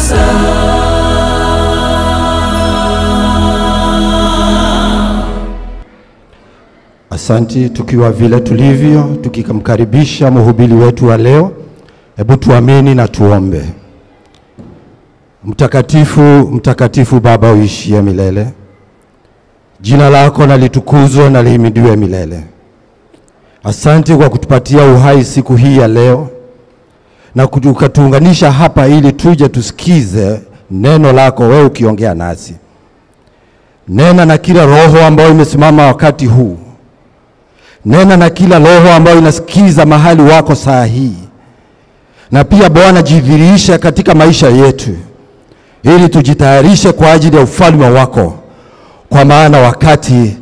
sasa. Asanti, tukiwa vile tulivyo, tukikamkaribisha mhubiri wetu wa leo, hebu tuamini na tuombe. Mtakatifu, mtakatifu Baba uishie milele, jina lako na litukuzwe na lihimidiwe milele. Asante kwa kutupatia uhai siku hii ya leo, na ukatuunganisha hapa ili tuje tusikize neno lako wewe ukiongea nasi. Nena na kila roho ambayo imesimama wakati huu. Nena na kila roho ambayo inasikiza mahali wako saa hii. Na pia Bwana, jidhihirisha katika maisha yetu, ili tujitayarishe kwa ajili ya ufalme wako, kwa maana wakati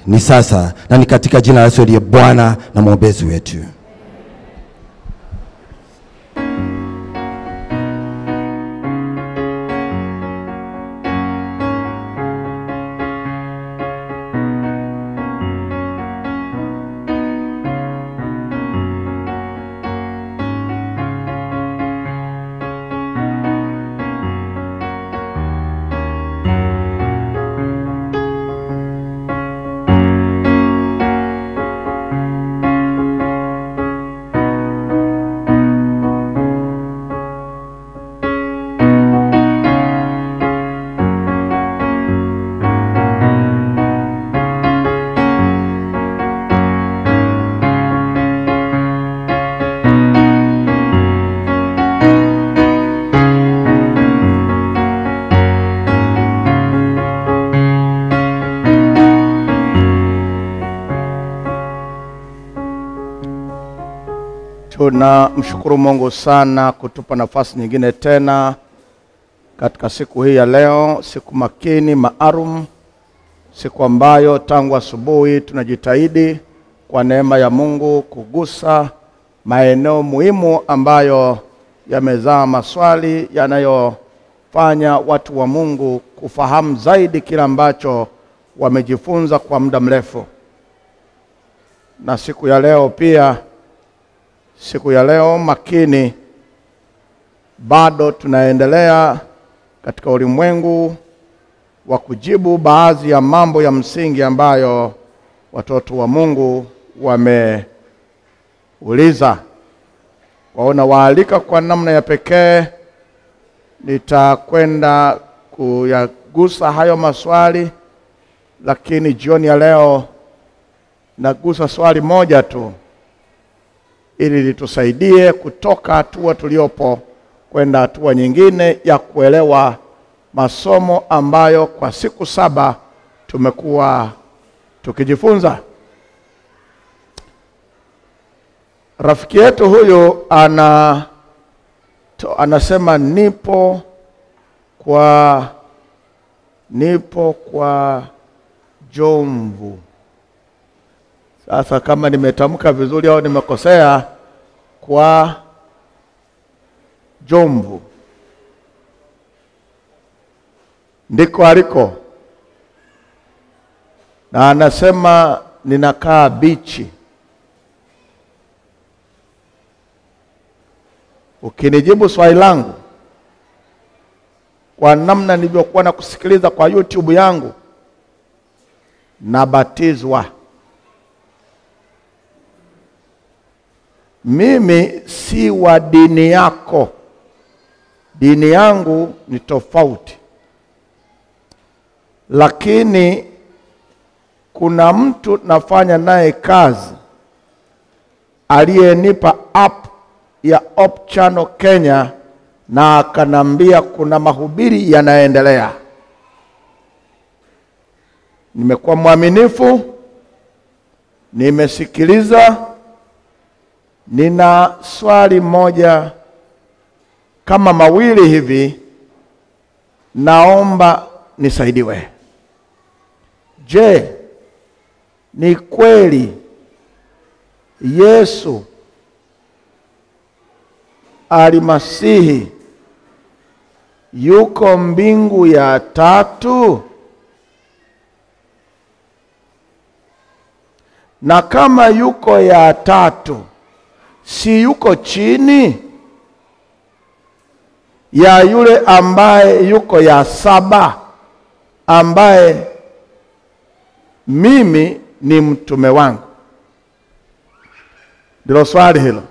ni sasa, na ni katika jina la Yesu aliye Bwana na mwombezi wetu. Tunamshukuru Mungu sana kutupa nafasi nyingine tena katika siku hii ya leo, siku makini maalum, siku ambayo tangu asubuhi tunajitahidi kwa neema ya Mungu kugusa maeneo muhimu ambayo yamezaa maswali yanayofanya watu wa Mungu kufahamu zaidi kila ambacho wamejifunza kwa muda mrefu. Na siku ya leo pia, siku ya leo makini, bado tunaendelea katika ulimwengu wa kujibu baadhi ya mambo ya msingi ambayo watoto wa Mungu wameuliza. Waona waalika kwa namna ya pekee, nitakwenda kuyagusa hayo maswali, lakini jioni ya leo nagusa swali moja tu, ili litusaidie kutoka hatua tuliopo kwenda hatua nyingine ya kuelewa masomo ambayo kwa siku 7 tumekuwa tukijifunza. Rafiki yetu huyu anasema nipo kwa Jomvu. Sasa kama nimetamka vizuri au nimekosea, kwa Jomvu ndiko aliko, na anasema ninakaa bichi. Ukinijibu swali langu kwa namna nilivyokuwa na kusikiliza kwa YouTube yangu, nabatizwa. Mimi si wa dini yako, dini yangu ni tofauti. Lakini kuna mtu nafanya naye kazi aliyenipa app ya Op Channel Kenya, na akanambia kuna mahubiri yanaendelea. Nimekuwa mwaminifu, nimesikiliza. Nina swali moja kama mawili hivi, naomba nisaidiwe. Je, ni kweli Yesu Almasihi yuko mbingu ya 3? Na kama yuko ya 3, si yuko chini? ya yule ambaye yuko ya 7, ambaye mimi ni mtume wangu? Ndilo swali hilo.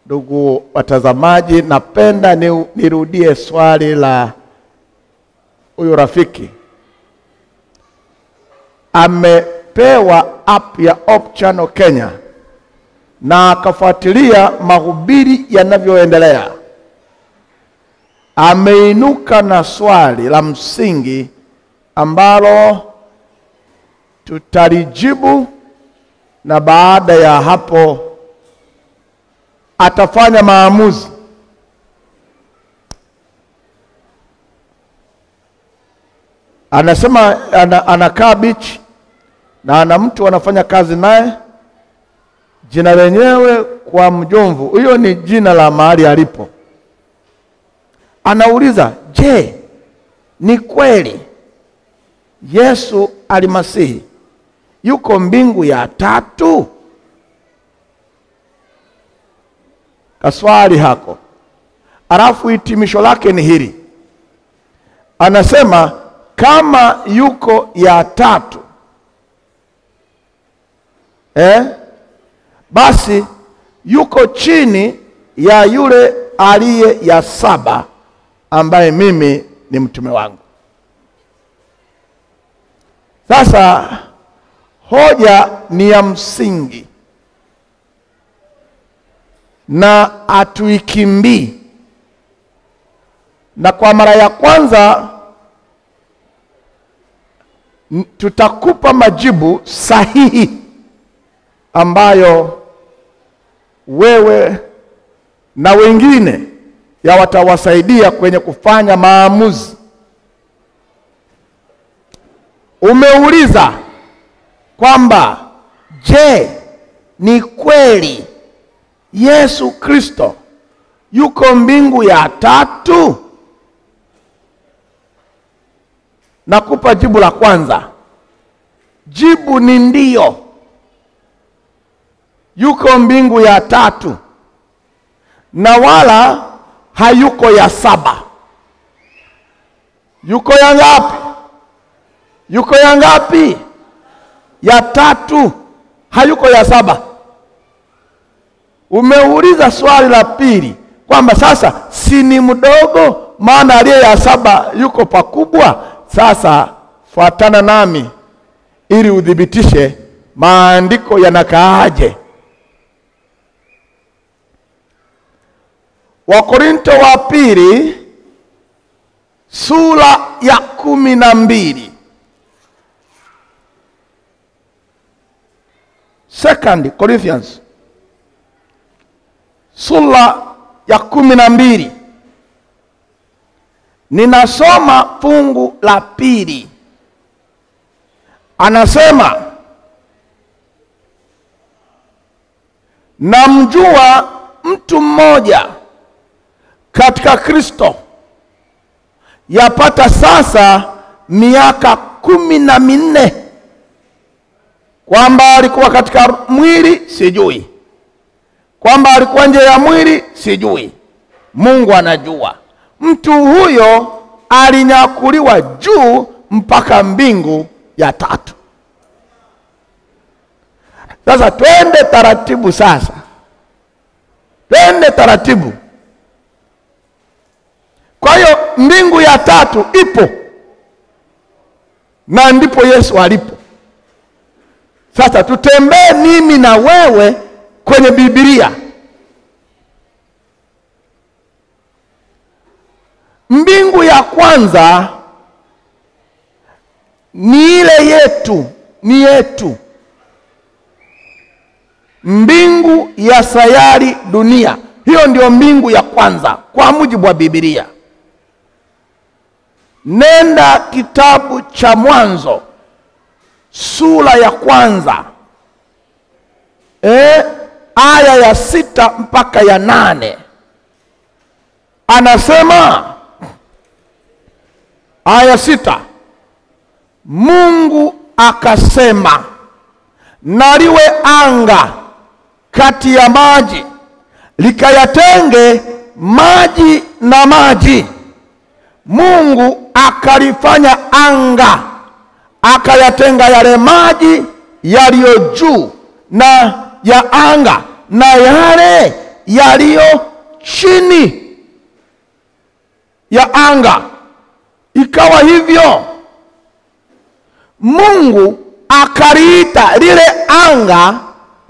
Ndugu watazamaji, napenda nirudie swali la huyu rafiki. Amepewa app ya Hope Channel Kenya na akafuatilia mahubiri yanavyoendelea. Ameinuka na swali la msingi ambalo tutalijibu, na baada ya hapo atafanya maamuzi. Anasema anakaa beach na ana mtu anafanya kazi naye, jina lenyewe kwa Mjomvu, hiyo ni jina la mahali alipo. Anauliza, je, ni kweli Yesu Almasihi yuko mbingu ya 3? Kaswali hako. Alafu hitimisho lake ni hili. Anasema kama yuko ya 3, basi yuko chini ya yule aliye ya 7, ambaye mimi ni mtume wangu. Sasa hoja ni ya msingi na atuikimbii, na kwa mara ya kwanza tutakupa majibu sahihi ambayo wewe na wengine watawasaidia kwenye kufanya maamuzi. Umeuliza kwamba je, ni kweli Yesu Kristo yuko mbingu ya 3? Nakupa jibu la kwanza. Jibu ni ndio. Yuko mbingu ya 3 na wala hayuko ya 7. Yuko ya ngapi? Yuko ya ngapi? Ya 3. Hayuko ya 7. Umeuliza swali la pili kwamba sasa si ni mdogo, maana aliye ya 7 yuko pakubwa. Sasa fuatana nami ili udhibitishe maandiko yanakaaje. Wakorinto wa pili sura ya 12. 2 Corinthians sura ya 12. Ninasoma fungu la 2. Anasema, namjua mtu mmoja katika Kristo yapata sasa miaka 14, kwamba alikuwa katika mwili sijui, kwamba alikuwa nje ya mwili sijui, Mungu anajua. Mtu huyo alinyakuliwa juu mpaka mbingu ya 3. Sasa twende taratibu sasa. Twende taratibu. Kwa hiyo mbingu ya 3 ipo, na ndipo Yesu alipo. Sasa tutembee mimi na wewe kwenye Biblia. Mbingu ya kwanza ni ile yetu, ni yetu. Mbingu ya sayari dunia, hiyo ndio mbingu ya kwanza kwa mujibu wa Biblia. Nenda kitabu cha Mwanzo sura ya 1, aya ya 6 mpaka ya 8. Anasema, aya 6, Mungu akasema, na liwe anga kati ya maji, likayatenge maji na maji. Mungu akalifanya anga, akayatenga yale maji yaliyo juu na ya anga na yale yaliyo chini ya anga. Ikawa hivyo. Mungu akaliita lile anga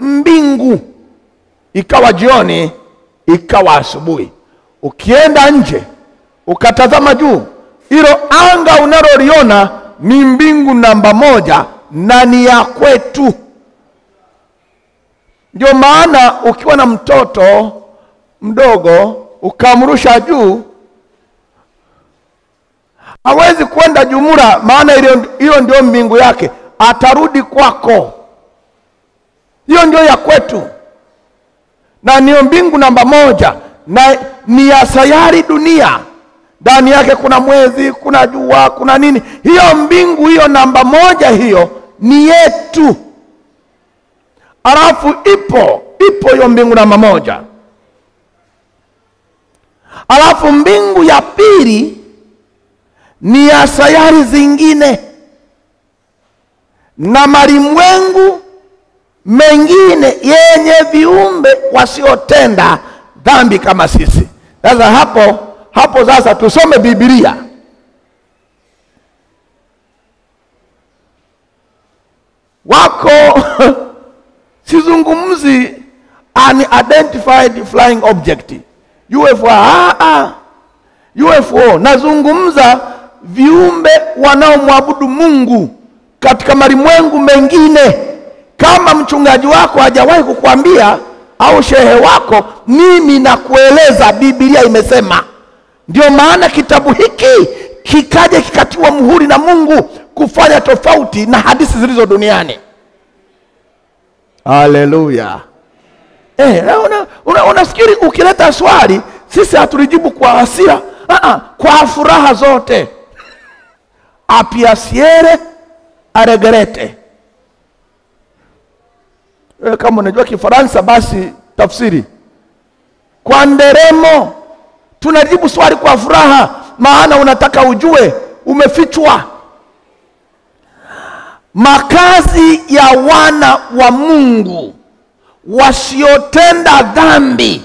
mbingu. Ikawa jioni, ikawa asubuhi. Ukienda nje ukatazama juu, hilo anga unaloliona ni mbingu namba moja na ni ya kwetu. Ndio maana ukiwa na mtoto mdogo ukamrusha juu, hawezi kwenda jumura, maana hiyo ndio mbingu yake. Atarudi kwako. Hiyo ndio ya kwetu, na niyo mbingu namba moja, na ni ya sayari dunia. Ndani yake kuna mwezi, kuna jua, kuna nini. Hiyo mbingu hiyo namba moja, hiyo ni yetu. Alafu ipo hiyo mbingu namba moja. Alafu mbingu ya pili ni ya sayari zingine na malimwengu mengine yenye viumbe wasiotenda dhambi kama sisi. Sasa hapo sasa tusome Biblia. Wako sizungumzi unidentified flying object, UFO. Nazungumza viumbe wanaomwabudu Mungu katika malimwengu mengine. Kama mchungaji wako hajawahi kukuambia au shehe wako, mimi nakueleza Biblia imesema. Ndio maana kitabu hiki kikaje kikatiwa muhuri na Mungu kufanya tofauti na hadithi zilizo duniani. Haleluya. Unafikiri ukileta swali sisi hatulijibu kwa hasira? Kwa furaha zote. Apiasiere aregerete. Kama unajua Kifaransa basi tafsiri. Kwa nderemo. Tunajibu swali kwa furaha, maana unataka ujue umefichwa. Makazi ya wana wa Mungu wasiotenda dhambi,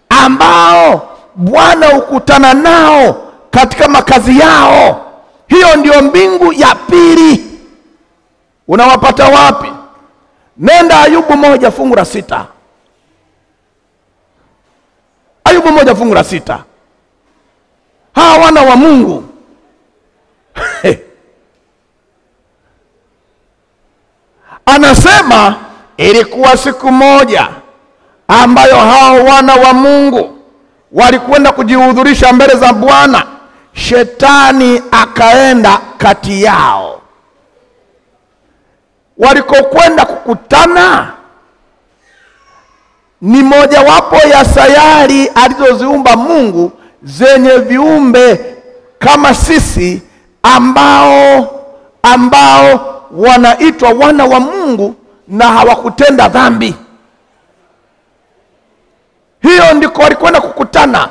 ambao Bwana hukutana nao katika makazi yao. Hiyo ndio mbingu ya pili. Unawapata wapi? Nenda Ayubu 1:6. Ayubu 1:6. Hawa wana wa Mungu anasema, ilikuwa siku moja ambayo hao wana wa Mungu walikwenda kujihudhurisha mbele za Bwana. Shetani akaenda kati yao. Walikokwenda kukutana ni mojawapo ya sayari alizoziumba Mungu zenye viumbe kama sisi, ambao wanaitwa wana wa Mungu na hawakutenda dhambi. Hiyo ndiko walikwenda kukutana.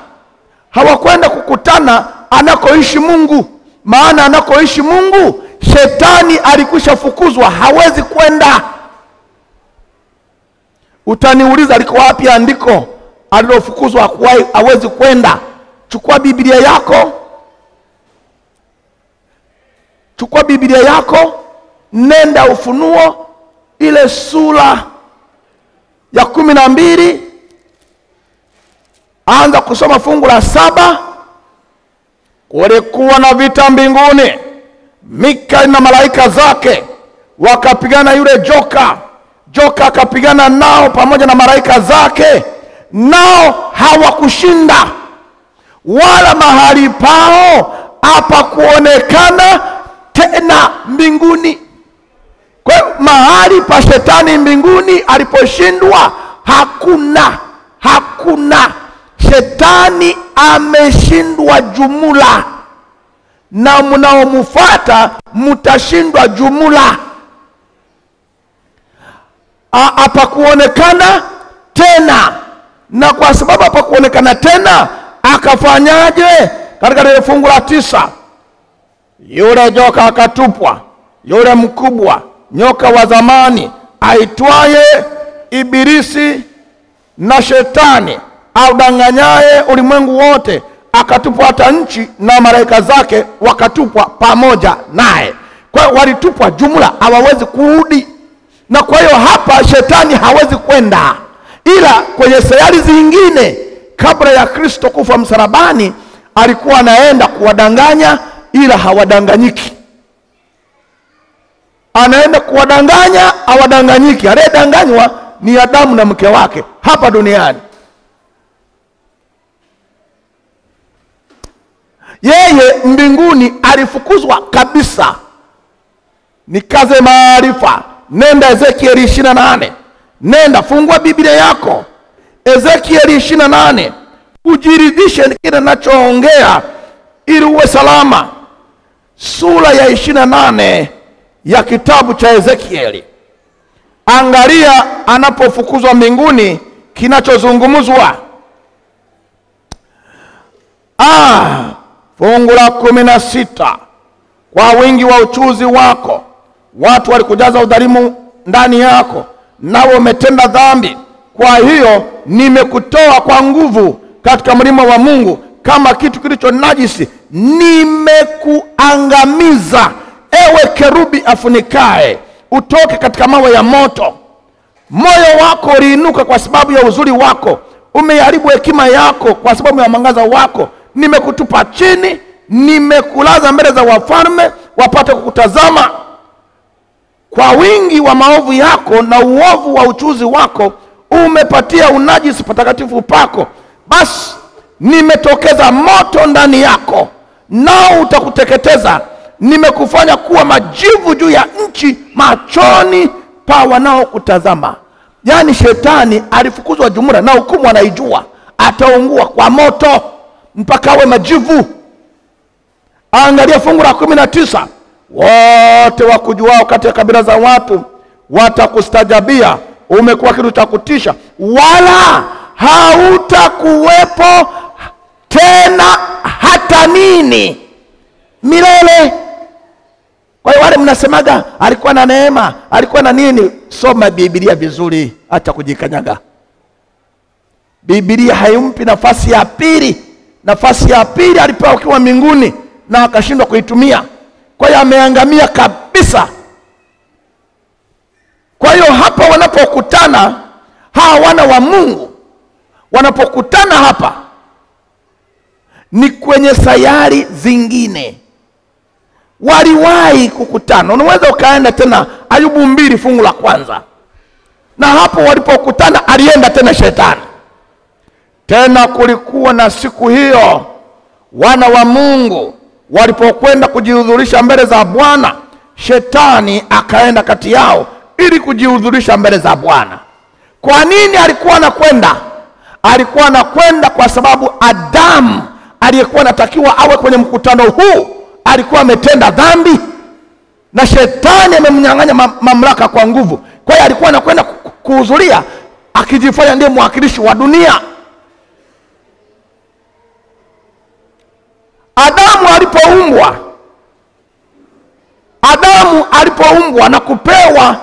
Hawakwenda kukutana anakoishi Mungu, maana anakoishi Mungu Shetani alikwisha fukuzwa, hawezi kwenda. Utaniuliza liko wapi andiko alilofukuzwa hawezi kwenda? Chukua Biblia yako. Chukua Biblia yako, nenda Ufunuo ile sura ya 12, anza kusoma fungu la 7. Kulikuwa na vita mbinguni, Mikaeli na malaika zake wakapigana yule joka. Joka akapigana nao pamoja na malaika zake, nao hawakushinda, wala mahali pao hapakuonekana tena mbinguni. Kwa hiyo mahali pa Shetani mbinguni aliposhindwa hakuna. Shetani ameshindwa jumla, na mnaomfuata mtashindwa jumla. Hapakuonekana tena. Na kwa sababu hapa kuonekana tena, akafanyaje? Katika ile fungu la 9, yule joka akatupwa, yule mkubwa, nyoka wa zamani aitwaye Ibilisi na Shetani, audanganyaye ulimwengu wote, akatupwa hata nchi na malaika zake wakatupwa pamoja naye. Kwa hiyo walitupwa jumla, hawawezi kurudi. Na kwa hiyo hapa Shetani hawezi kwenda, ila kwenye sayari zingine kabla ya Kristo kufa msalabani alikuwa anaenda kuwadanganya, ila hawadanganyiki. Anaenda kuwadanganya, hawadanganyiki. Aliyedanganywa ni Adamu na mke wake hapa duniani. Yeye mbinguni alifukuzwa kabisa. Nikaze maarifa, nenda Ezekieli 28. Nenda fungua Biblia yako Ezekieli 28, ujiridhishe kile ninachoongea ili uwe salama. Sura ya 28 ya kitabu cha Ezekieli. Angalia anapofukuzwa mbinguni kinachozungumzwa. Fungu la 16, kwa wingi wa uchuzi wako watu walikujaza udhalimu ndani yako, nawe umetenda dhambi. Kwa hiyo nimekutoa kwa nguvu katika mlima wa Mungu kama kitu kilicho najisi, nimekuangamiza ewe kerubi afunikae, utoke katika mawe ya moto. Moyo wako uliinuka kwa sababu ya uzuri wako, umeharibu hekima yako kwa sababu ya mwangaza wako. Nimekutupa chini, nimekulaza mbele za wafalme wapate kukutazama. Kwa wingi wa maovu yako na uovu wa uchuzi wako umepatia unajisi patakatifu pako. Basi nimetokeza moto ndani yako, nao utakuteketeza. Nimekufanya kuwa majivu juu ya nchi machoni pa wanaokutazama. Yaani Shetani alifukuzwa jumla, na hukumu anaijua, ataungua kwa moto mpaka awe majivu. Angalia fungu la 19, wote wakujuao katika kabila za watu watakustajabia, umekuwa kitu cha kutisha, wala hautakuwepo tena hata nini milele. Kwa hiyo wale mnasemaga alikuwa na neema, alikuwa na nini, soma Biblia vizuri, acha kujikanyaga. Biblia haimpi nafasi ya pili. Nafasi ya pili alipewa akiwa mbinguni na akashindwa kuitumia. Kwa hiyo ameangamia kabisa. Kwa hiyo hapa wanapokutana hawa wana wa Mungu, wanapokutana hapa ni kwenye sayari zingine. Waliwahi kukutana. Unaweza ukaenda tena Ayubu 2 fungu la 1. Na hapo walipokutana alienda tena Shetani. Tena kulikuwa na siku hiyo wana wa Mungu walipokwenda kujihudhurisha mbele za Bwana, Shetani akaenda kati yao ili kujihudhurisha mbele za Bwana. Kwa nini alikuwa anakwenda? Alikuwa anakwenda kwa sababu Adamu aliyekuwa anatakiwa awe kwenye mkutano huu alikuwa ametenda dhambi, na Shetani amemnyang'anya mamlaka kwa nguvu. Kwa hiyo alikuwa anakwenda kuhudhuria akijifanya ndiye mwakilishi wa dunia. Adamu alipoumbwa na kupewa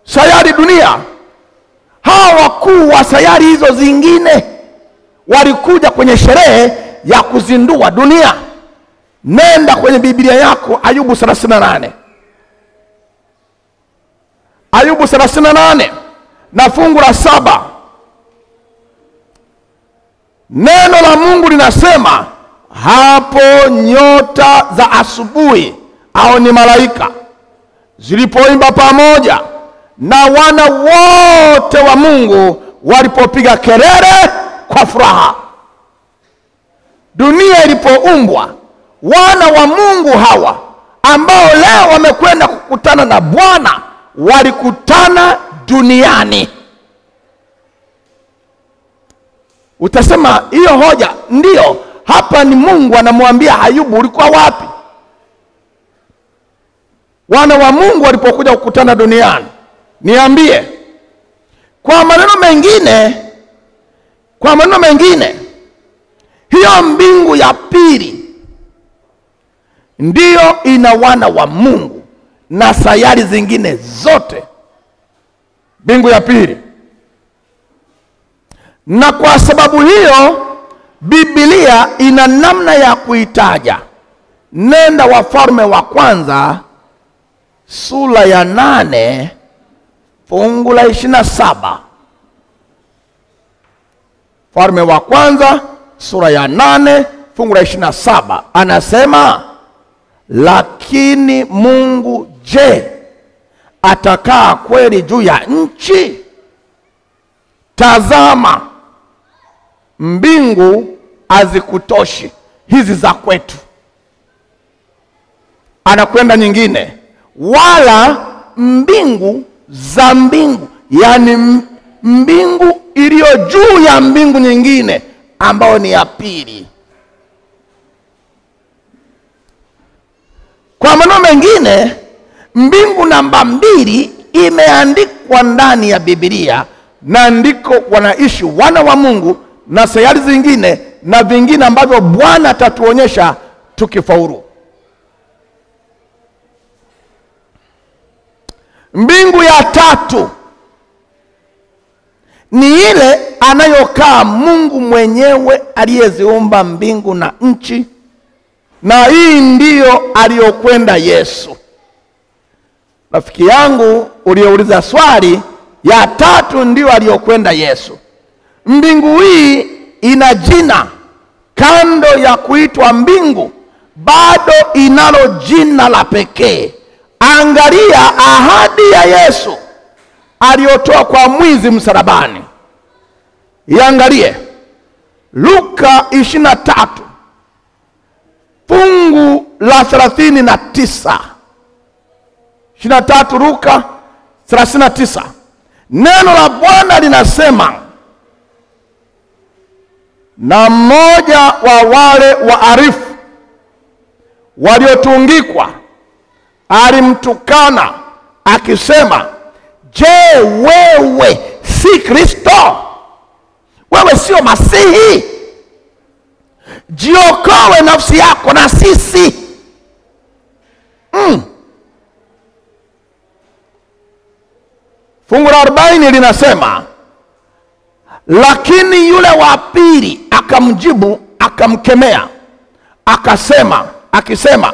sayari dunia, hawa wakuu wa sayari hizo zingine walikuja kwenye sherehe ya kuzindua dunia. Nenda kwenye Biblia yako Ayubu 38. Ayubu 38 na fungu la 7. Neno la Mungu linasema, hapo nyota za asubuhi, au ni malaika, zilipoimba pamoja na wana wote wa Mungu walipopiga kelele kwa furaha. Dunia ilipoumbwa, wana wa Mungu hawa ambao leo wamekwenda kukutana na Bwana walikutana duniani. Utasema hiyo hoja ndio hapa ni Mungu anamwambia Ayubu, ulikuwa wapi wana wa Mungu walipokuja kukutana duniani? Niambie. Kwa maneno mengine, Kwa maneno mengine, hiyo mbingu ya pili ndiyo ina wana wa Mungu na sayari zingine zote. Mbingu ya pili. Na kwa sababu hiyo Biblia ina namna ya kuitaja. Nenda Wafalme wa kwanza sura ya 8 fungu la 27. Wafalme wa kwanza sura ya 8 fungu la 27 anasema, lakini Mungu je, atakaa kweli juu ya nchi? Tazama, mbingu hazikutoshi hizi za kwetu. Anakwenda nyingine, wala mbingu za mbingu, yani mbingu iliyo juu ya mbingu nyingine ambayo ni ya pili. Kwa maneno mengine, mbingu namba 2 imeandikwa ndani ya Biblia, na ndiko wanaishi wana wa Mungu na sayari zingine na vingine ambavyo Bwana atatuonyesha tukifaulu. Mbingu ya tatu ni ile anayokaa Mungu mwenyewe aliyeziumba mbingu na nchi, na hii ndiyo aliyokwenda Yesu. Rafiki yangu uliouliza swali, ya tatu ndiyo aliyokwenda Yesu. Mbingu hii ina jina kando ya kuitwa mbingu, bado inalo jina la pekee. Angalia ahadi ya Yesu aliyotoa kwa mwizi msalabani. Iangalie Luka 23 fungu la 39. 23 Luka 39. Neno la Bwana linasema, na mmoja wa wale waarifu waliotungikwa alimtukana akisema, je, wewe si Kristo? Wewe sio Masihi? Jiokoe nafsi yako na sisi. Fungu la 40 linasema, lakini yule wa pili akamjibu akamkemea akisema,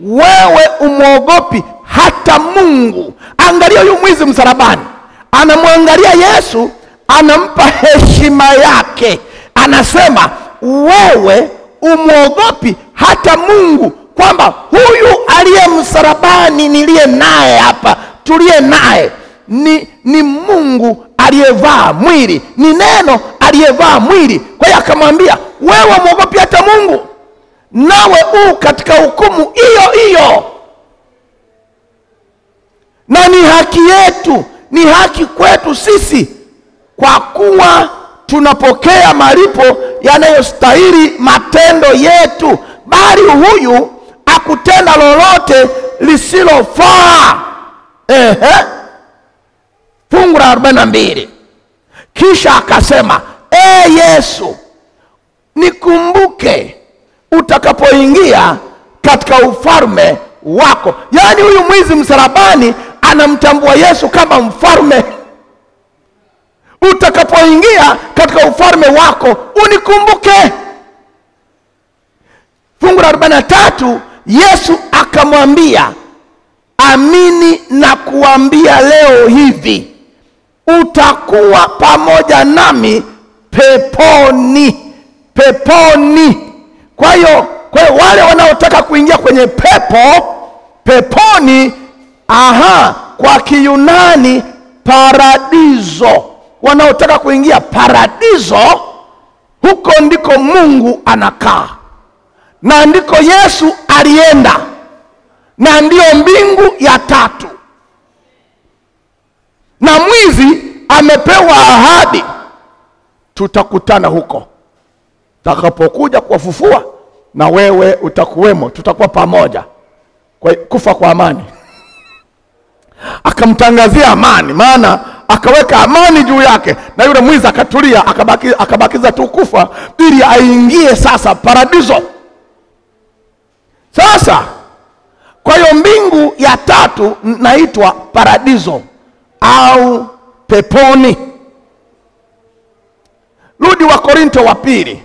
wewe umwogopi hata Mungu? Angalia huyu mwizi msalabani anamwangalia Yesu, anampa heshima yake, anasema wewe umwogopi hata Mungu, kwamba huyu aliye msalabani niliye naye hapa, tuliye naye ni Mungu aliyevaa mwili, ni neno aliyevaa mwili. Kwa hiyo akamwambia, wewe umwogopi hata Mungu, nawe katika hukumu hiyo hiyo. Na ni haki yetu, ni haki kwetu sisi, kwa kuwa tunapokea malipo yanayostahili matendo yetu, bali huyu akutenda lolote lisilofaa. Fungu la 42. Kisha akasema, Yesu, nikumbuke utakapoingia katika ufalme wako. Yaani huyu mwizi msalabani anamtambua Yesu kama mfalme. Utakapoingia katika ufalme wako unikumbuke. Fungu la 43, Yesu akamwambia, amini na kuambia leo hivi, utakuwa pamoja nami peponi. Kwa hiyo wale wanaotaka kuingia kwenye peponi, kwa Kiyunani paradiso, wanaotaka kuingia paradiso, huko ndiko Mungu anakaa, na ndiko Yesu alienda, na ndiyo mbingu ya tatu. Na mwizi amepewa ahadi, tutakutana huko, takapokuja kuwafufua na wewe utakuwemo, tutakuwa pamoja, kufa kwa amani. Akamtangazia amani, maana akaweka amani juu yake, na yule mwizi akatulia, akabakiza tu kufa ili aingie sasa paradiso. Sasa kwa hiyo mbingu ya tatu naitwa paradiso au peponi. Rudi wa Korinto wa pili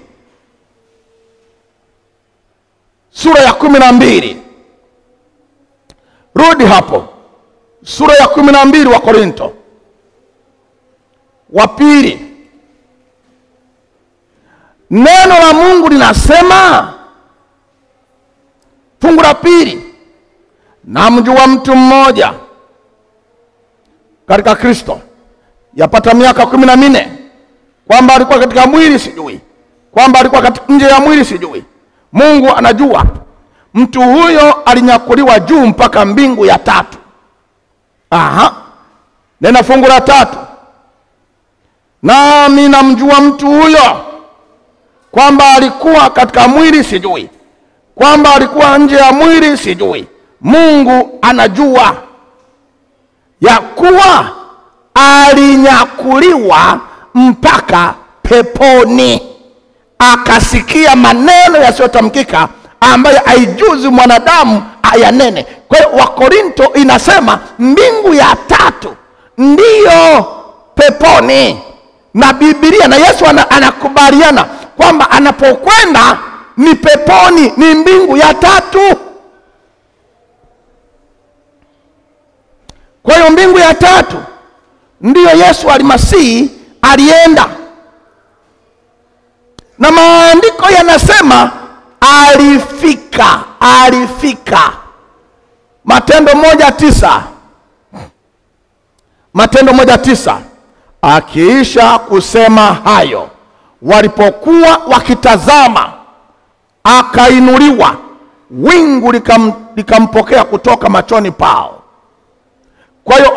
sura ya 12. Rudi hapo sura ya 12 wa Korinto wa pili. Neno la Mungu linasema, fungu la pili, namjua mtu mmoja katika Kristo yapata miaka 14, kwamba alikuwa katika mwili sijui, kwamba alikuwa katika nje ya mwili sijui, Mungu anajua. Mtu huyo alinyakuliwa juu mpaka mbingu ya tatu. Nena fungu la 3, nami namjua mtu huyo, kwamba alikuwa katika mwili sijui, kwamba alikuwa nje ya mwili sijui, Mungu anajua ya kuwa alinyakuliwa mpaka peponi, akasikia maneno yasiyotamkika ambayo haijuzi mwanadamu ayanene. Kwa hiyo Wakorinto inasema mbingu ya tatu ndiyo peponi, na Biblia na Yesu anakubaliana kwamba anapokwenda ni peponi, ni mbingu ya tatu. Kwa hiyo mbingu ya tatu ndiyo Yesu Almasihi alienda, na maandiko yanasema alifika. Matendo 1:9, Matendo 1:9, akiisha kusema hayo, walipokuwa wakitazama, akainuliwa, wingu likampokea kutoka machoni pao. Kwa hiyo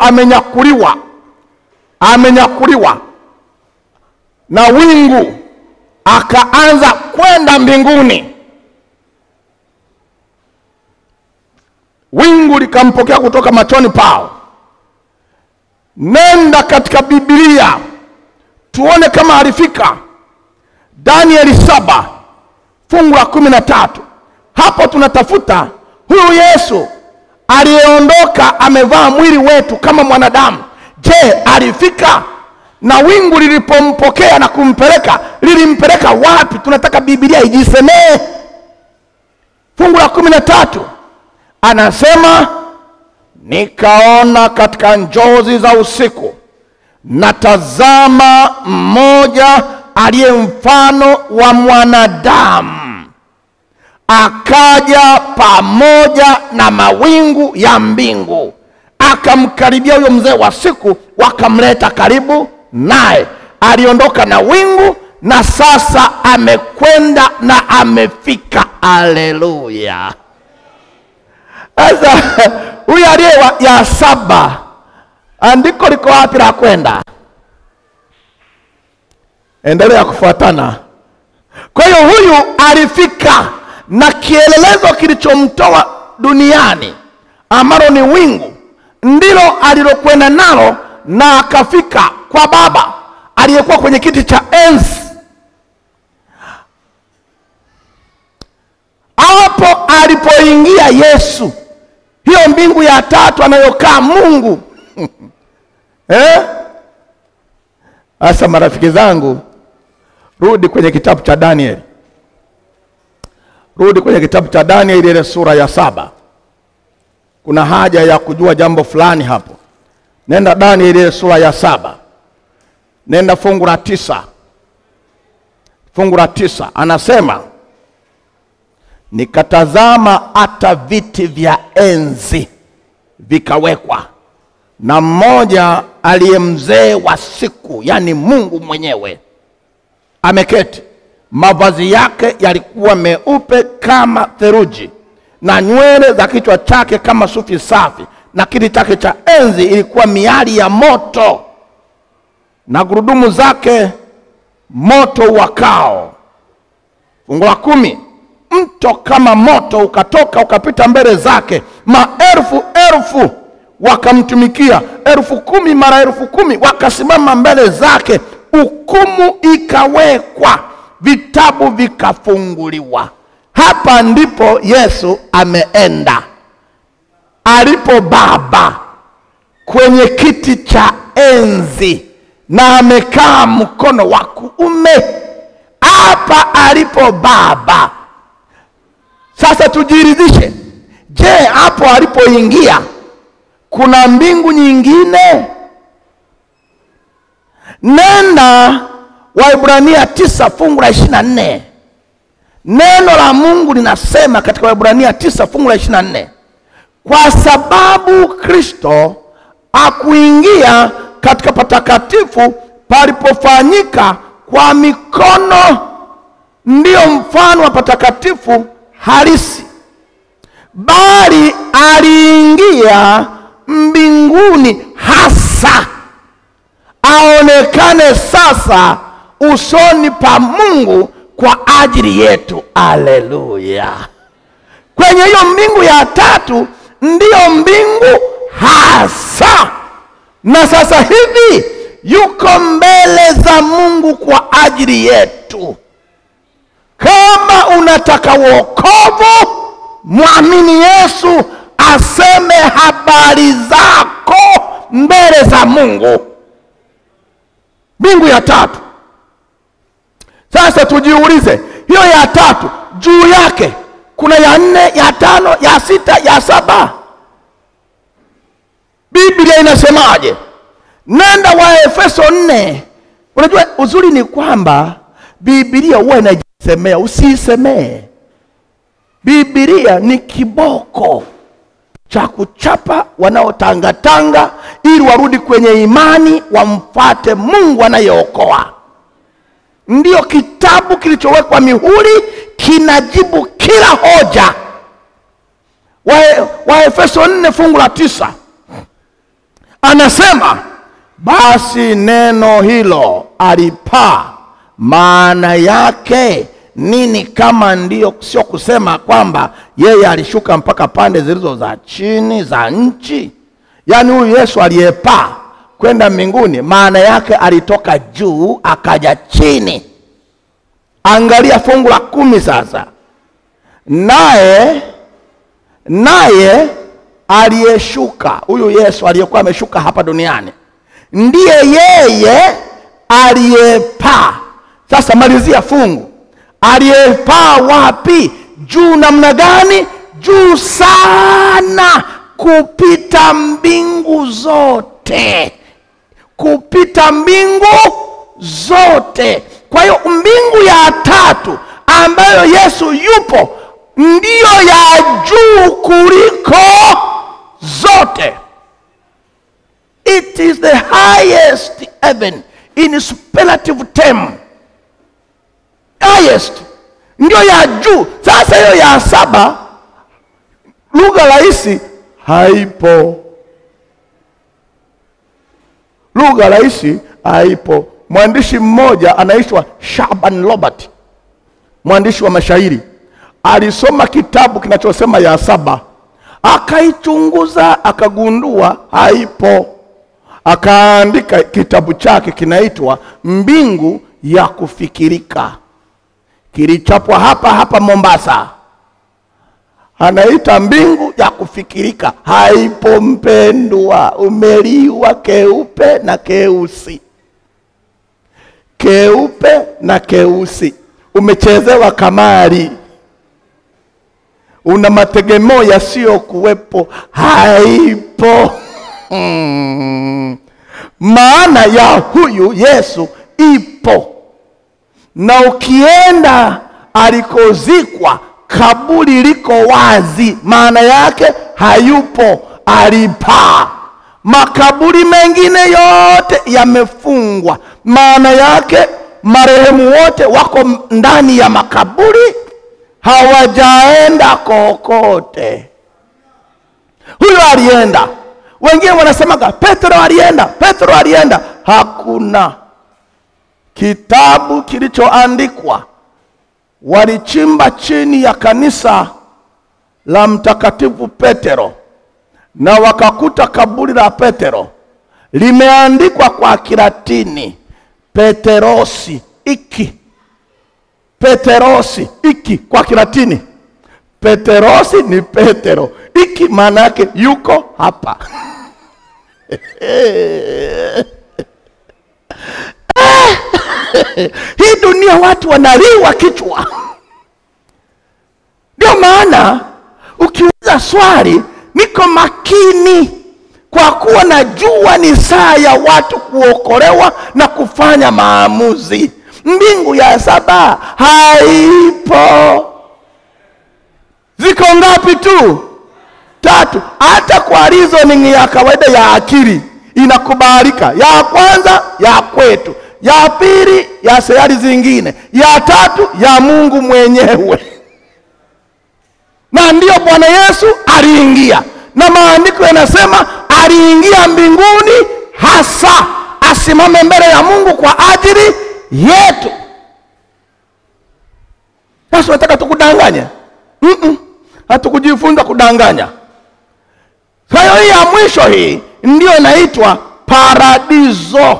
amenyakuliwa na wingu, akaanza kwenda mbinguni. Wingu likampokea kutoka machoni pao. Nenda katika Biblia tuone kama alifika. Danieli 7 fungu la 13. Hapo tunatafuta huyu Yesu aliyeondoka amevaa mwili wetu kama mwanadamu. Je, alifika? Na wingu lilipompokea na kumpeleka, lilimpeleka wapi? Tunataka Biblia ijisemee. Fungu la 13 anasema, nikaona katika njozi za usiku, na tazama, mmoja aliye mfano wa mwanadamu akaja pamoja na mawingu ya mbingu, akamkaribia huyo mzee wa siku, wakamleta karibu naye. Aliondoka na wingu, na sasa amekwenda na amefika. Haleluya! Sasa huyu aliye ya 7, andiko liko wapi la kwenda? Endelea kufuatana. Kwa hiyo huyu alifika, na kielelezo kilichomtoa duniani ambalo ni wingu ndilo alilokwenda nalo, na akafika kwa Baba aliyekuwa kwenye kiti cha enzi. Hapo alipoingia Yesu, hiyo mbingu ya tatu anayokaa Mungu. Asa marafiki zangu, rudi kwenye kitabu cha Danieli. Rudi kwenye kitabu cha Danieli ile sura ya 7. Kuna haja ya kujua jambo fulani hapo. Nenda Danieli ile sura ya 7. Nenda fungu la 9. Fungu la 9 anasema, nikatazama hata viti vya enzi vikawekwa, na mmoja aliye mzee wa siku, yani Mungu mwenyewe, ameketi. Mavazi yake yalikuwa meupe kama theluji, na nywele za kichwa chake kama sufi safi, na kiti chake cha enzi ilikuwa miali ya moto, na gurudumu zake moto wakao. Fungu la 10, mto kama moto ukatoka ukapita mbele zake, maelfu wakamtumikia 10,000 mara 10,000 wakasimama mbele zake. Hukumu ikawekwa, vitabu vikafunguliwa. Hapa ndipo Yesu ameenda alipo Baba kwenye kiti cha enzi na amekaa mkono wa kuume. Hapa alipo Baba. Sasa tujiridhishe, je, hapo alipoingia kuna mbingu nyingine? Nenda Waebrania 9 fungu la 24. Neno la Mungu linasema katika Waebrania 9 fungu la 24, kwa sababu Kristo hakuingia katika patakatifu palipofanyika kwa mikono, ndio mfano wa patakatifu halisi, bali aliingia mbinguni hasa aonekane sasa usoni pa Mungu kwa ajili yetu. Haleluya! Kwenye hiyo mbingu ya tatu ndiyo mbingu hasa, na sasa hivi yuko mbele za Mungu kwa ajili yetu. Kama unataka wokovu, muamini Yesu aseme habari zako mbele za Mungu. Mbingu ya tatu. Sasa tujiulize, hiyo ya tatu juu yake kuna ya 4, ya 5, ya 6, ya 7? Biblia inasemaje? Nenda Waefeso 4. Unajua uzuri ni kwamba Biblia huwa inajisemea, usiisemee. Biblia ni kiboko cha kuchapa wanaotangatanga ili warudi kwenye imani, wamfuate Mungu anayeokoa. Ndio kitabu kilichowekwa mihuri, kinajibu kila hoja. Waefeso 4 fungu la 9 anasema, basi neno hilo alipaa, maana yake nini kama ndio sio kusema kwamba yeye alishuka mpaka pande zilizo za chini za nchi? Yaani huyu Yesu aliyepaa kwenda mbinguni, maana yake alitoka juu akaja chini. Angalia fungu la 10 sasa. Naye aliyeshuka, huyu Yesu aliyekuwa ameshuka hapa duniani, ndiye yeye aliyepaa. Sasa malizia fungu. Aliyepaa wapi? Juu namna gani? Juu sana, kupita mbingu zote. Kupita mbingu zote. Kwa hiyo mbingu ya tatu ambayo Yesu yupo ndiyo ya juu kuliko zote. It is the highest heaven in superlative term. Highest, ndio ya juu. Sasa hiyo ya 7 lugha rahisi haipo. Lugha rahisi haipo. Mwandishi mmoja anaitwa Shaban Robert, mwandishi wa mashairi, alisoma kitabu kinachosema ya 7, akaichunguza, akagundua haipo. Akaandika kitabu chake kinaitwa Mbingu ya Kufikirika, kilichapwa hapa Mombasa. Anaita Mbingu ya Kufikirika. Haipo mpendwa, umeliwa keupe na keusi. Keupe na keusi, umechezewa kamari, una mategemeo yasiyo kuwepo. Haipo. Maana ya huyu Yesu ipo. Na ukienda alikozikwa, kaburi liko wazi, maana yake hayupo, alipaa. Makaburi mengine yote yamefungwa, maana yake marehemu wote wako ndani ya makaburi, hawajaenda kokote. Huyo alienda. Wengine wanasemaga Petro alienda. Hakuna kitabu kilichoandikwa. Walichimba chini ya kanisa la Mtakatifu Petro na wakakuta kaburi la Petero limeandikwa kwa Kilatini Peterosi iki. Peterosi iki kwa Kilatini. Peterosi ni Petero, iki maana yake yuko hapa. Hii dunia watu wanaliwa kichwa. Ndio maana ukiuliza swali niko makini, kwa kuwa najua ni saa ya watu kuokolewa na kufanya maamuzi. Mbingu ya saba haipo. Ziko ngapi tu? 3. Hata kwa reasoning ya kawaida ya akili inakubalika. Ya kwanza ya kwetu, ya pili ya sayari zingine, ya tatu ya Mungu mwenyewe. Na ndio Bwana Yesu aliingia. Na maandiko yanasema aliingia mbinguni hasa asimame mbele ya Mungu kwa ajili yetu. Sasa nataka tukudanganya? Hatukujifunza kudanganya. Hayo hii ya mwisho hii ndio inaitwa paradiso.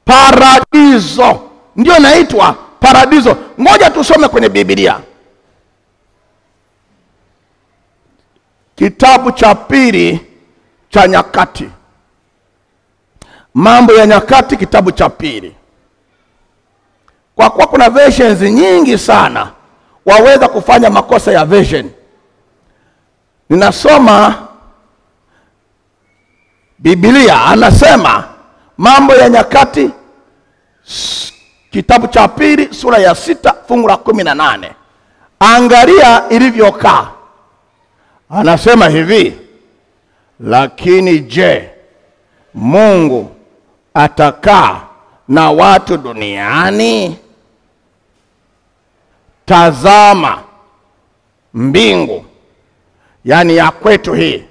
Paradiso ndio inaitwa paradiso. Ngoja tusome kwenye Biblia. Kitabu cha pili cha Nyakati. Mambo ya Nyakati kitabu cha pili. Kwa kuwa kuna versions nyingi sana, waweza kufanya makosa ya version. Ninasoma Biblia, anasema Mambo ya Nyakati kitabu cha pili sura ya 6 fungu la 18. Angalia ilivyokaa. Anasema hivi: lakini je, Mungu atakaa na watu duniani? Tazama mbingu, yani ya kwetu hii,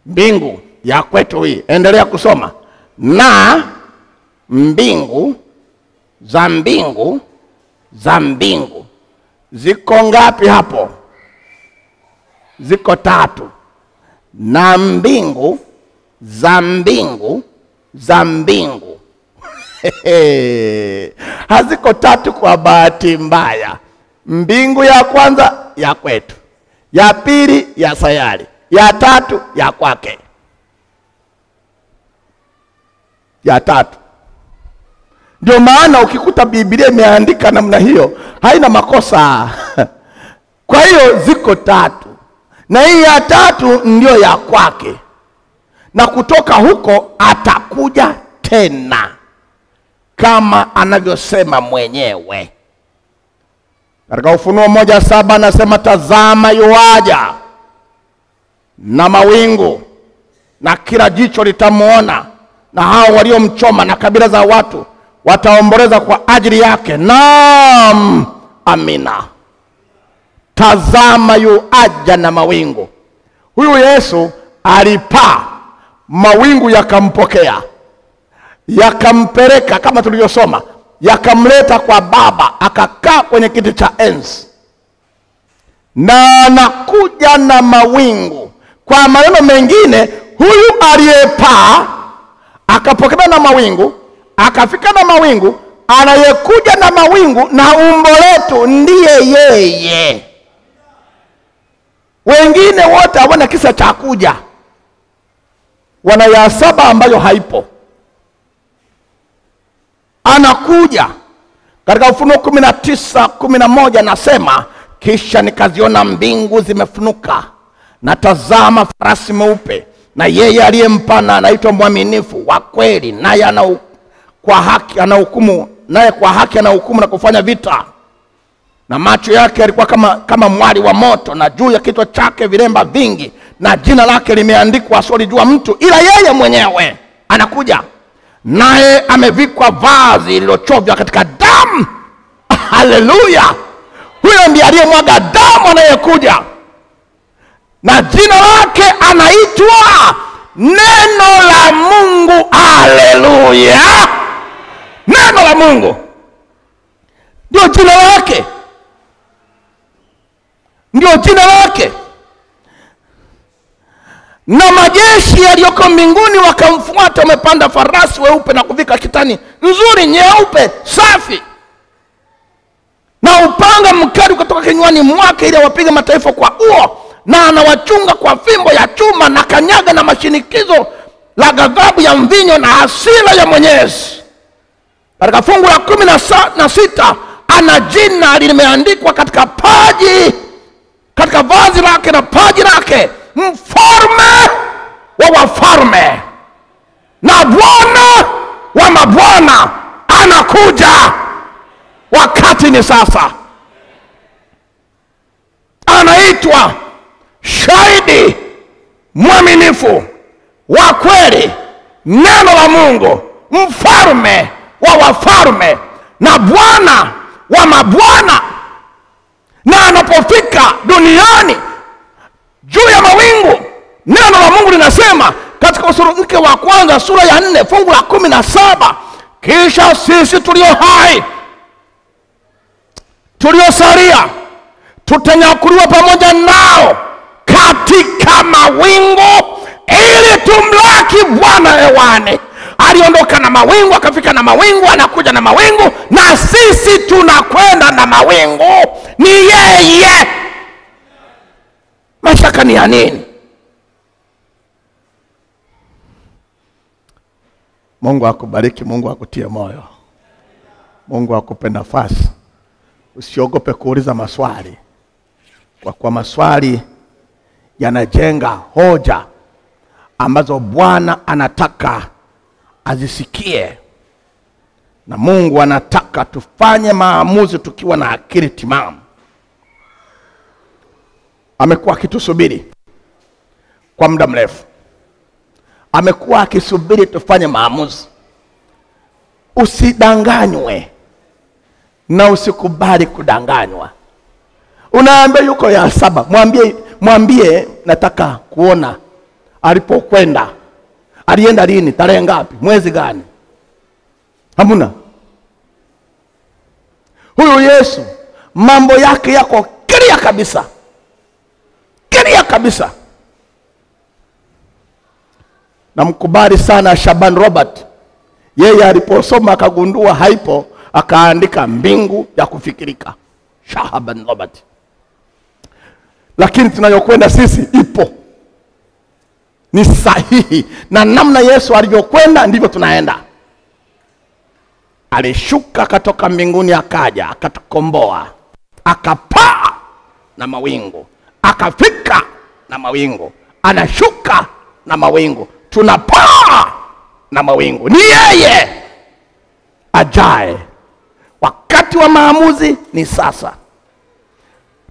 mbingu ya kwetu hii. Endelea kusoma. Na mbingu za mbingu za mbingu. Ziko ngapi hapo? Ziko 3. Na mbingu za mbingu za mbingu. Haziko 3 kwa bahati mbaya. Mbingu ya kwanza ya kwetu, ya pili ya sayari, ya tatu ya kwake. Ya 3. Ndio maana ukikuta Biblia imeandika namna hiyo, haina makosa. Kwa hiyo ziko 3. Na hii ya 3 ndio ya kwake. Na kutoka huko atakuja tena, kama anavyosema mwenyewe. Katika Ufunuo 1:7 anasema, tazama yuaja na mawingu, na kila jicho litamuona, na hao waliomchoma na kabila za watu wataomboleza kwa ajili yake. Naam, amina. Tazama yuaja na mawingu. Huyu Yesu alipaa, mawingu yakampokea, yakampeleka kama tulivyosoma, yakamleta kwa Baba, akakaa kwenye kiti cha enzi. Na anakuja na mawingu. Kwa maneno mengine, huyu aliyepaa akapokea na mawingu, akafika na mawingu, anayekuja na mawingu na umbo letu ndiye yeye. Wengine wote hawana kisa cha kuja, wana ya 7 ambayo haipo. Anakuja. Katika Ufunuo 19:11 nasema, kisha nikaziona mbingu zimefunuka, na tazama farasi mweupe, na yeye aliyempanda anaitwa mwaminifu wa kweli, naye kwa haki anahukumu, naye kwa haki anahukumu na kufanya vita. Na macho yake yalikuwa kama mwali wa moto, na juu ya kichwa chake vilemba vingi, na jina lake limeandikwa asiolijua mtu ila yeye mwenyewe. Anakuja naye amevikwa vazi lililochovya katika damu. Haleluya! Huyo ndiye aliyemwaga damu anayekuja, na jina lake anaitwa Neno la Mungu. Haleluya! Neno la Mungu ndio jina lake, ndio jina lake. majeshi yaliyoko mbinguni wakamfuata, wamepanda farasi weupe na kuvika kitani nzuri nyeupe safi, na upanga mkali kutoka kinywani mwake ili wapige mataifa kwa uo, na anawachunga kwa fimbo ya chuma, na kanyaga na mashinikizo la ghadhabu ya mvinyo na hasira ya Mwenyezi. Katika fungu la 16 ana jina limeandikwa katika vazi lake na paji lake, Mfalme wa wafalme na Bwana wa mabwana. Anakuja, wakati ni sasa. Anaitwa shahidi mwaminifu wa kweli, neno la Mungu, Mfalme wa wafalme na Bwana wa mabwana. Na anapofika duniani juu ya mawingu, neno la Mungu linasema katika Wathesalonike wa kwanza sura ya 4 fungu la 17, kisha sisi tulio hai tuliosalia tutanyakuliwa pamoja nao katika mawingu ili tumlaki Bwana hewani. Aliondoka na mawingu, akafika na mawingu, anakuja na mawingu, na sisi tunakwenda na mawingu. Ni yeye. Mashaka ni ya nini? Mungu akubariki, Mungu akutie moyo, Mungu akupe nafasi. Usiogope kuuliza maswali, kwa kuwa maswali yanajenga hoja ambazo Bwana anataka azisikie, na Mungu anataka tufanye maamuzi tukiwa na akili timamu. Amekuwa akitusubiri kwa muda mrefu, amekuwa akisubiri tufanye maamuzi. Usidanganywe na usikubali kudanganywa. Unaambia yuko ya 7, mwambie nataka kuona alipokwenda. Alienda lini, tarehe ngapi, mwezi gani? Hamuna. Huyu Yesu mambo yake yako clear kabisa, clear kabisa. Namkubali sana Shaban Robert. Yeye aliposoma akagundua haipo, akaandika mbingu ya kufikirika. Shaban Robert. Lakini tunayokwenda sisi ipo, ni sahihi, na namna Yesu alivyokwenda ndivyo tunaenda. Alishuka katoka mbinguni, akaja akatukomboa, akapaa na mawingu, akafika na mawingu, anashuka na mawingu, tunapaa na mawingu. Ni yeye ajaye. Wakati wa maamuzi ni sasa.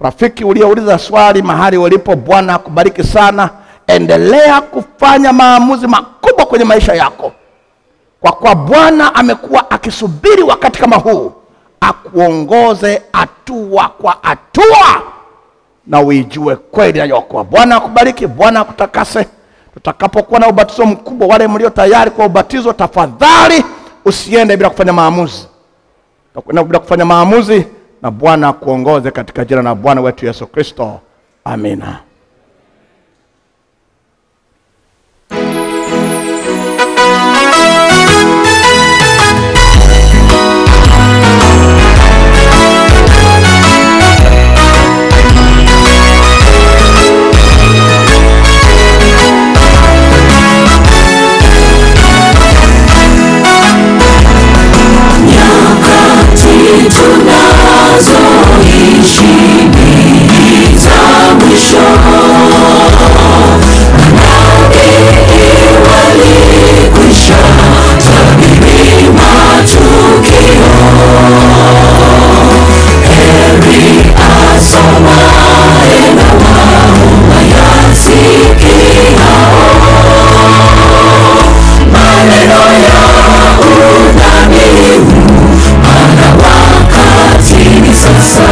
Rafiki uliouliza swali mahali ulipo, Bwana akubariki sana. Endelea kufanya maamuzi makubwa kwenye maisha yako, kwa kuwa Bwana amekuwa akisubiri wakati kama huu akuongoze hatua kwa hatua, na uijue kweli na yokoa. Bwana akubariki, Bwana akutakase. Tutakapokuwa na ubatizo mkubwa, wale mlio tayari kwa ubatizo, tafadhali usiende bila kufanya maamuzi. Tutakwenda bila kufanya maamuzi, na Bwana akuongoze katika jina la Bwana wetu Yesu Kristo. Amina. Tunazoishi ni za mwisho, manabii walikwisha tabiri matukio. Heri asomaye na wao yasikiao maneno ya unabii, maana wakati ni sasa.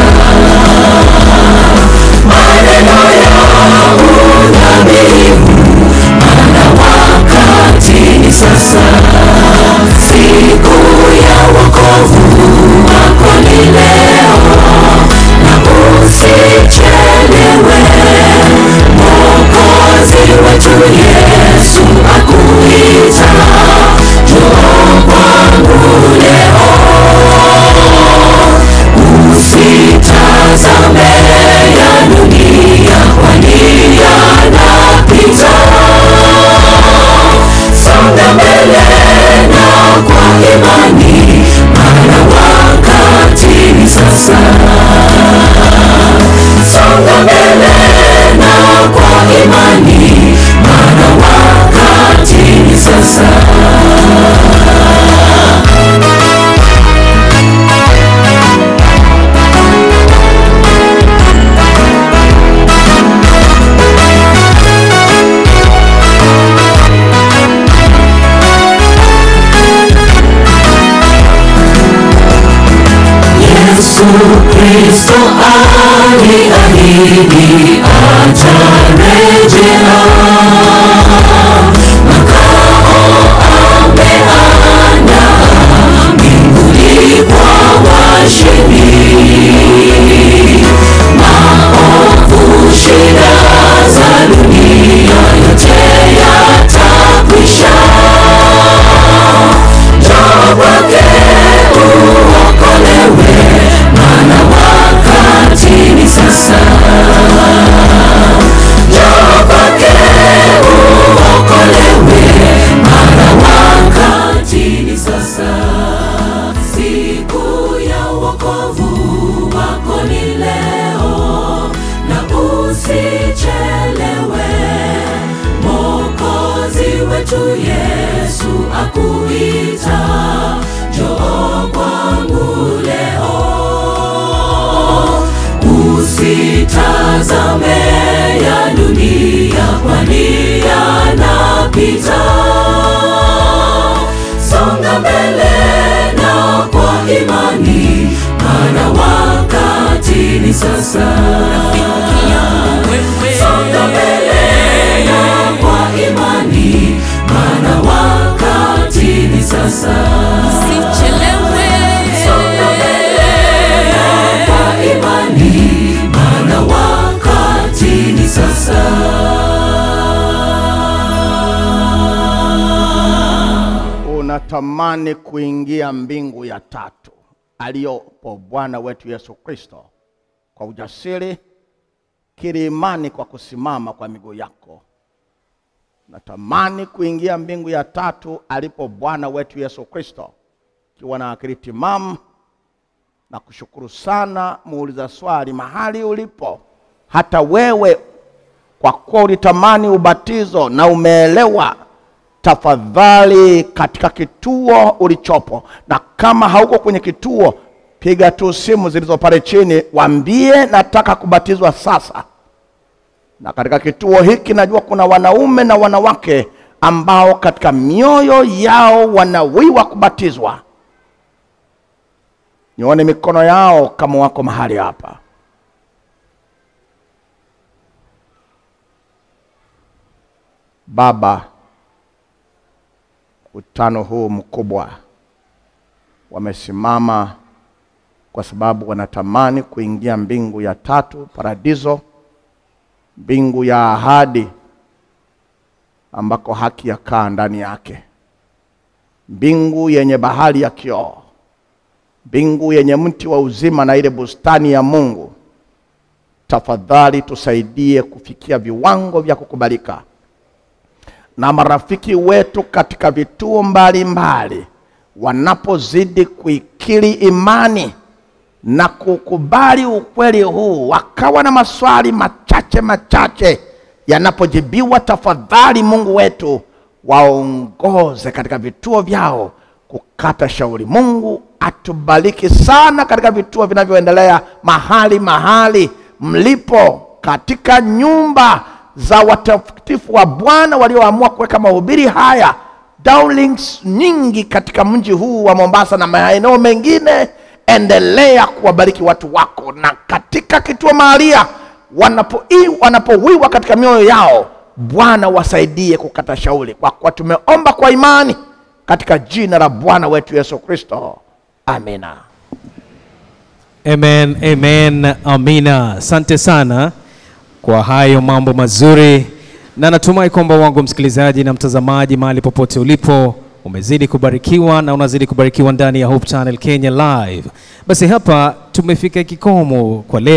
Maneno ya unabii, maana wakati ni sasa. Siku ya wokovu wako ni leo, na usichelewe. Mwokozi wetu Yesu aliahidi atarejea. Makao ameandaa mbinguni kwa washindi. Maovu, shida za dunia yote yatakwisha. Njoo kwake uokolewe, maana wakati ni sasa. Njoo kwake uokolewe, maana wakati ni sasa. Siku ya wokovu wako ni leo, na usichelewe. Mwokozi wetu Yesu akuita, njoo kwangu leo. Usitazame ya dunia, kwani yanapita. Songa mbele na kwa imani, maana wakati ni sasa. Songa mbele na kwa imani, maana wakati ni sasa. Usichelewe. Songa mbele na kwa imani, maana wakati ni sasa. Unatamani kuingia mbingu ya tatu aliyopo Bwana wetu Yesu Kristo? Kwa ujasiri kiri imani kwa kusimama kwa miguu yako. Natamani kuingia mbingu ya tatu alipo Bwana wetu Yesu Kristo, kiwa na akili timamu. Na kushukuru sana muuliza swali mahali ulipo. Hata wewe kwa kuwa ulitamani ubatizo na umeelewa, tafadhali katika kituo ulichopo, na kama hauko kwenye kituo, piga tu simu zilizo pale chini, waambie nataka kubatizwa sasa. Na katika kituo hiki najua kuna wanaume na wanawake ambao katika mioyo yao wanawiwa kubatizwa. Nione mikono yao kama wako mahali hapa. Baba, mkutano huu mkubwa wamesimama kwa sababu wanatamani kuingia mbingu ya tatu, paradiso, mbingu ya ahadi ambako haki yakaa ndani yake, mbingu yenye bahari ya kioo, mbingu yenye mti wa uzima na ile bustani ya Mungu. Tafadhali tusaidie kufikia viwango vya kukubalika. Na marafiki wetu katika vituo mbalimbali wanapozidi kuikiri imani na kukubali ukweli huu, wakawa na maswali machache yanapojibiwa, tafadhali Mungu wetu waongoze katika vituo vyao kukata shauri. Mungu atubariki sana katika vituo vinavyoendelea mahali mlipo, katika nyumba za watakatifu wa Bwana walioamua kuweka mahubiri haya, downlinks nyingi katika mji huu wa Mombasa na maeneo mengine. Endelea kuwabariki watu wako, na katika kituo Maria wanapowiwa katika mioyo yao, Bwana wasaidie kukata shauri, kwa kuwa tumeomba kwa imani katika jina la Bwana wetu Yesu Kristo. Amina. Amen, amen, amina. Asante sana kwa hayo mambo mazuri, na natumai kwamba wangu msikilizaji na mtazamaji mahali popote ulipo umezidi kubarikiwa na unazidi kubarikiwa ndani ya Hope Channel Kenya Live. Basi hapa tumefika kikomo kwa leo.